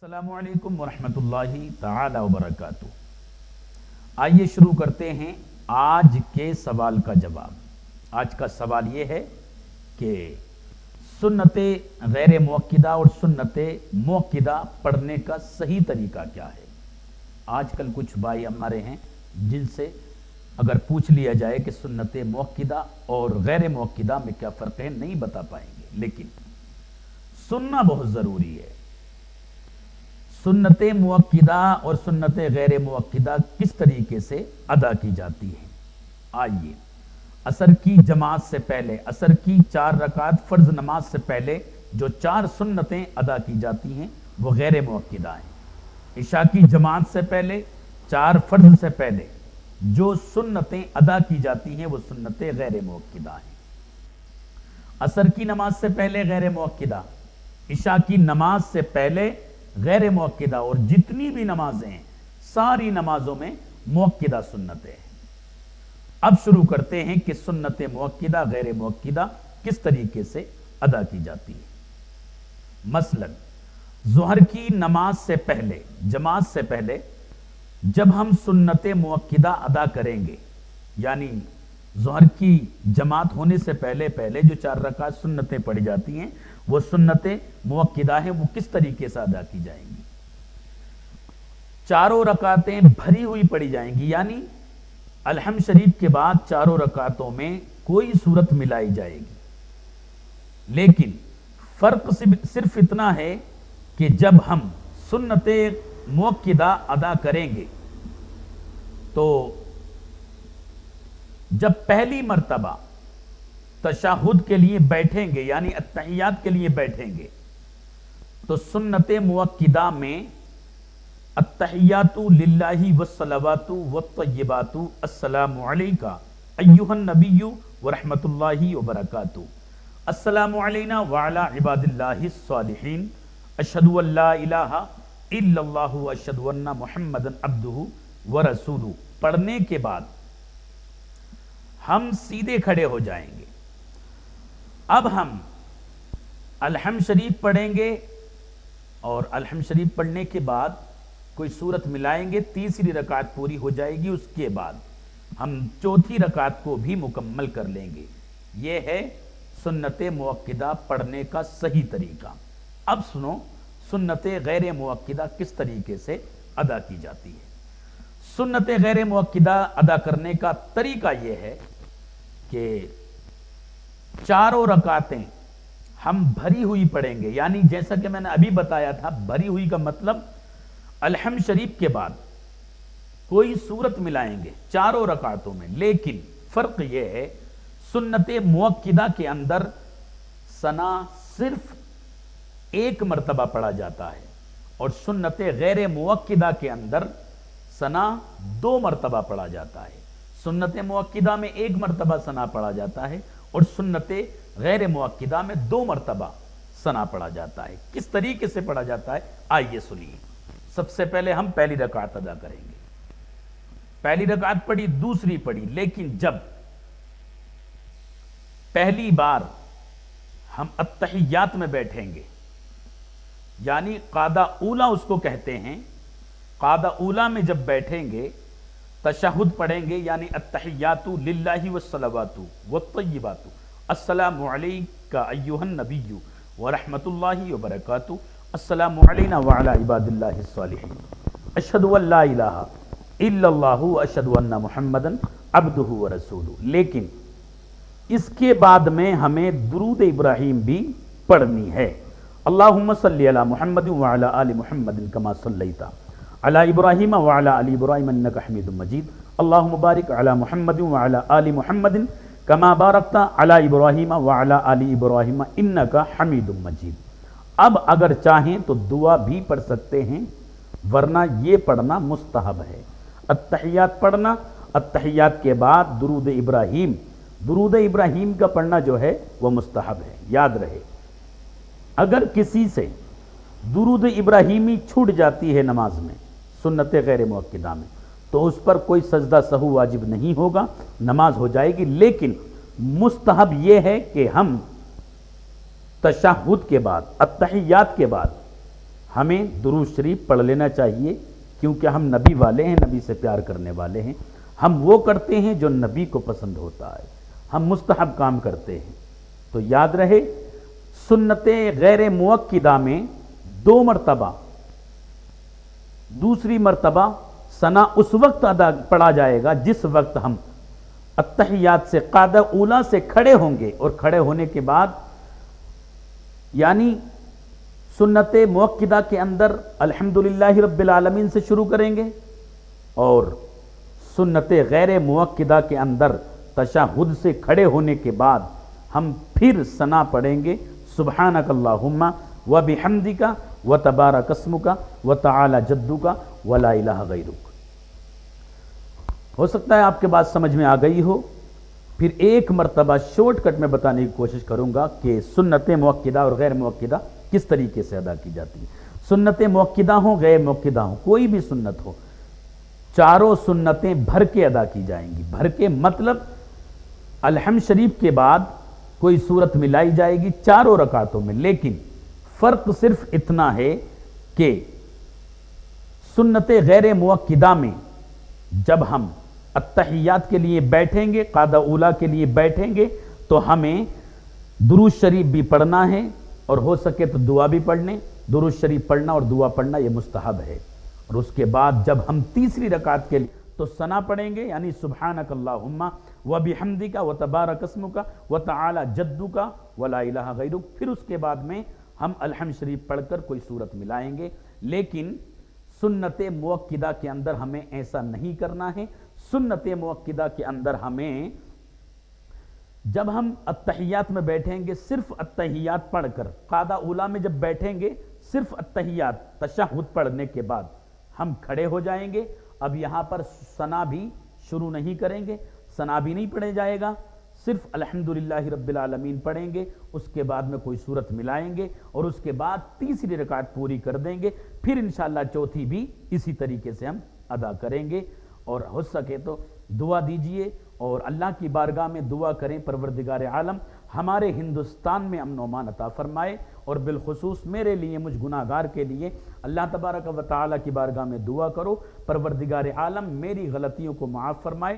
السلام علیکم ورحمۃ اللہ تعالی وبرکاتہ۔ آئیے شروع کرتے ہیں آج کے سوال کا جواب۔ آج کا سوال یہ ہے کہ سنت غیر موقدہ اور سنت موقدہ پڑھنے کا صحیح طریقہ کیا ہے۔ آج کل کچھ بھائی ہمارے ہیں جن سے اگر پوچھ لیا جائے کہ سنت موقدہ اور غیر موقدہ میں کیا فرق ہے نہیں بتا پائیں گے، لیکن سننا بہت ضروری ہے۔ سنت موقدہ اور سنت غیر موقدہ کس طریقے سے ادا کی جاتی ہیں۔ آئیے، عصر کی جماعت سے پہلے، عصر کی 4 رکعت فرض نماز سے پہلے جو 4 سنتیں ادا کی جاتی ہیں وہ غیر موقدہ ہیں۔ عشاء کی جماعت سے پہلے 4 فرض سے پہلے جو سنتیں ادا کی جاتی ہیں وہ سنتیں غیر موقدہ ہیں۔ عصر کی نماز سے پہلے غیر موقدہ، عشاء کی نماز سے پہلے غیر موقدہ، اور جتنی بھی نمازیں ہیں ساری نمازوں میں موقدہ سنتیں ہیں۔ اب شروع کرتے ہیں کہ سنت موقدہ غیر موقدہ کس طریقے سے ادا کی جاتی ہے۔ مثلا ظہر کی نماز سے پہلے، جماعت سے پہلے جب ہم سنت موقدہ ادا کریں گے، یعنی ظہر کی جماعت ہونے سے پہلے جو 4 رکعت سنتیں پڑھی جاتی ہیں وہ سنتیں موقدہ ہیں، وہ کس طریقے سے ادا کی جائیں گی۔ چاروں رکعتیں بھری ہوئی پڑھی جائیں گی، یعنی الحمد شریف کے بعد چاروں رکعتوں میں کوئی صورت ملائی جائے گی، لیکن فرق صرف اتنا ہے کہ جب ہم سنت موقدہ ادا کریں گے تو جب پہلی مرتبہ تشہد کے لیے بیٹھیں گے، یعنی التحیات کے لیے بیٹھیں گے، تو سنت موقدہ میں التحیات للہ والصلوات والطیبات السلام علیکہ ایہا النبی ورحمۃ اللہ وبرکاتہ، السلام علینا وعلی عباد اللہ الصالحین، اشہد ان لا الہ الا اللہ اشہد ان محمدا عبدہ ورسولہ پڑھنے کے بعد ہم سیدھے کھڑے ہو جائیں گے۔ اب ہم الحمد شریف پڑھیں گے اور الحمد شریف پڑھنے کے بعد کوئی سورت ملائیں گے، تیسری رکعت پوری ہو جائے گی، اس کے بعد ہم چوتھی رکعت کو بھی مکمل کر لیں گے۔ یہ ہے سنت موقدہ پڑھنے کا صحیح طریقہ۔ اب سنو سنت غیر موقدہ کس طریقے سے ادا کی جاتی ہے۔ سنت غیر موقدہ ادا کرنے کا طریقہ یہ ہے کہ چاروں رکعتیں ہم بھری ہوئی پڑھیں گے، یعنی جیسا کہ میں نے ابھی بتایا تھا، بھری ہوئی کا مطلب الحمد شریف کے بعد کوئی سورت ملائیں گے چاروں رکعتوں میں، لیکن فرق یہ ہے سنت موقدہ کے اندر ثنا صرف 1 مرتبہ پڑھا جاتا ہے، اور سنت غیر موقدہ کے اندر ثنا 2 مرتبہ پڑھا جاتا ہے۔ سنت موقدہ میں 1 مرتبہ ثنا پڑھا جاتا ہے اور سنت غیر موقدہ میں 2 مرتبہ ثنا پڑھا جاتا ہے۔ کس طریقے سے پڑھا جاتا ہے آئیے سنیے۔ سب سے پہلے ہم پہلی رکعت ادا کریں گے، پہلی رکعت پڑھی، دوسری پڑھی، لیکن جب پہلی بار ہم التحیات میں بیٹھیں گے، یعنی قعدہ اولا اس کو کہتے ہیں، قعدہ اولا میں جب بیٹھیں گے تشہد پڑھیں گے، یعنی التحیات للہ والصلوات والطیبات السلام علیکہ ایہا النبی ورحمۃ اللہ وبرکاتہ، السلام علینا وعلی عباد اللہ الصالحین، اشہد ان لا الہ الا اللہ اشہد ان محمدا عبدہ ورسولہ۔ لیکن اس کے بعد میں ہمیں درود ابراہیم بھی پڑھنی ہے۔ اللہم صلی علی محمد وعلی آل محمد کما صلیت علی ابراہیم وعلی آل ابراہیم انک حمید مجید، اللہم بارک علی محمد وعلی آل محمد کما بارکت علی ابراہیم وعلی آل ابراہیم انک حمید مجید۔ اب اگر چاہیں تو دعا بھی پڑھ سکتے ہیں، ورنہ یہ پڑھنا مستحب ہے۔ التحیات پڑھنا، التحیات کے بعد درود ابراہیم، درود ابراہیم کا پڑھنا جو ہے وہ مستحب ہے۔ یاد رہے اگر کسی سے درود ابراہیمی چھوٹ جاتی ہے نماز میں سنت غیر موقدہ میں تو اس پر کوئی سجدہ سہو واجب نہیں ہوگا، نماز ہو جائے گی، لیکن مستحب یہ ہے کہ ہم تشہد کے بعد، التحیات کے بعد ہمیں درود شریف پڑھ لینا چاہیے، کیونکہ ہم نبی والے ہیں، نبی سے پیار کرنے والے ہیں۔ ہم وہ کرتے ہیں جو نبی کو پسند ہوتا ہے، ہم مستحب کام کرتے ہیں۔ تو یاد رہے، سنت غیر موقدہ میں 2 مرتبہ، دوسری مرتبہ ثنا اس وقت پڑھا جائے گا جس وقت ہم التحیات سے قاعدہ اولا سے کھڑے ہوں گے، اور کھڑے ہونے کے بعد یعنی سنت موقدہ کے اندر الحمدللہ رب العالمین سے شروع کریں گے، اور سنت غیر موقدہ کے اندر تشہد سے کھڑے ہونے کے بعد ہم پھر ثنا پڑھیں گے، سبحانک اللہم و بحمدک و تبارک اسمک و تعالی جدک و لا الہ غیرک۔ ہو سکتا ہے آپ کے بات سمجھ میں آ گئی ہو، پھر ایک مرتبہ شارٹ کٹ میں بتانے کی کوشش کروں گا کہ سنت موقدہ اور غیر موقدہ کس طریقے سے ادا کی جاتی ہے۔ سنت موقدہ ہوں، غیر موقدہ ہوں، کوئی بھی سنت ہو، چاروں سنتیں بھر کے ادا کی جائیں گی۔ بھر کے مطلب الحمد شریف کے بعد کوئی سورت ملائی جائے گی چاروں رکعتوں میں، لیکن فرق صرف اتنا ہے کہ سنت غیر موقدہ میں جب ہم التحیات کے لیے بیٹھیں گے، قاعدہ اولا کے لیے بیٹھیں گے، تو ہمیں درود شریف بھی پڑھنا ہے، اور ہو سکے تو دعا بھی پڑھنے۔ درود شریف پڑھنا اور دعا پڑھنا یہ مستحب ہے۔ اور اس کے بعد جب ہم تیسری رکعت کے لیے تو ثنا پڑھیں گے، یعنی سبحانک اللہم و بحمدک و تبارک اسمک و تعالی جدک و لا الہ غیرک۔ پھر اس کے بعد میں ہم الحمد شریف پڑھ کر کوئی سورت ملائیں گے، لیکن سنت موقدہ کے اندر ہمیں ایسا نہیں کرنا ہے۔ سنت موقدہ کے اندر ہمیں جب ہم التحیات میں بیٹھیں گے، صرف التحیات پڑھ کر، قاعدہ اولا میں جب بیٹھیں گے صرف التحیات تشہد پڑھنے کے بعد ہم کھڑے ہو جائیں گے۔ اب یہاں پر ثنا بھی شروع نہیں کریں گے، ثنا بھی نہیں پڑھے جائے گا، صرف الحمدللہ رب العالمین پڑھیں گے، اس کے بعد میں کوئی سورت ملائیں گے، اور اس کے بعد تیسری رکعت پوری کر دیں گے۔ پھر انشاءاللہ چوتھی بھی اسی طریقے سے ہم ادا کریں گے۔ اور ہو سکے تو دعا دیجئے اور اللہ کی بارگاہ میں دعا کریں، پروردگار عالم ہمارے ہندوستان میں امن و امان عطا فرمائے، اور بالخصوص میرے لیے، مجھ گناہ گار کے لیے اللہ تبارک و تعالی کی بارگاہ میں دعا کرو، پروردگار عالم میری غلطیوں کو معاف فرمائے۔